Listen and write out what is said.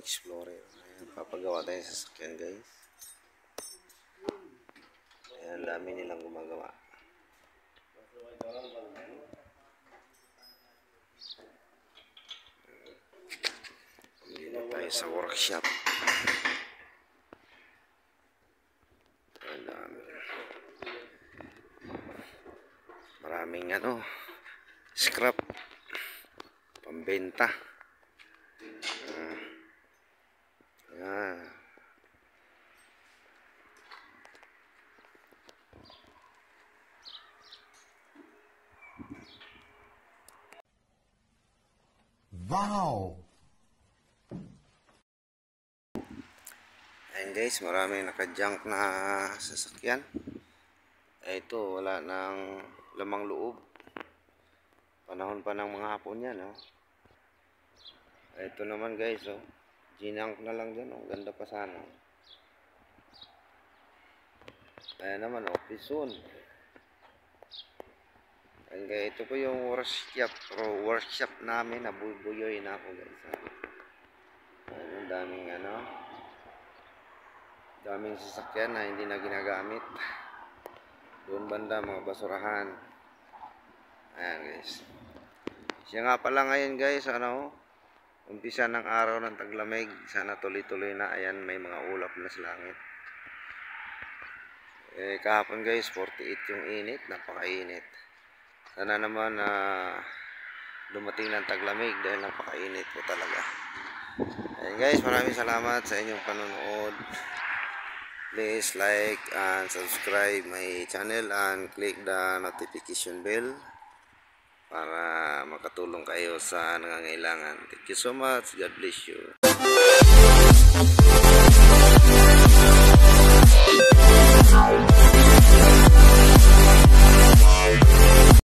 Explorer. Ayan, papagawa tayo sa sasakyan guys. Ayan, dami nilang gumagawa. Dito tayo sa workshop. Ayan, maraming scrap pambenta. Ayan. Wow! Ayan guys, maraming naka-junk na sasakyan. Ito, wala nang lamang loob. Panahon pa ng mga hapon yan, Ito naman guys, ginunk na lang dyan, ganda pa sana. Ayan naman, office soon. Ayan guys, ito po yung workshop namin. Nabubuyoy na ako guys. Ayan, daming sasakyan na hindi na ginagamit. Doon banda mga basurahan. Ayan guys. Siya nga pala ngayon guys, umpisa ng araw ng taglamig. Sana tuloy-tuloy na. Ayan, may mga ulap na sa langit. Kahapon guys, 48 yung init. Napakainit. Sana naman dumating ng taglamig dahil napakainit po talaga. Ayan guys, maraming salamat sa inyong panonood. Please like and subscribe my channel and click the notification bell para makatulong kayo sa nangangailangan. Thank you so much. God bless you.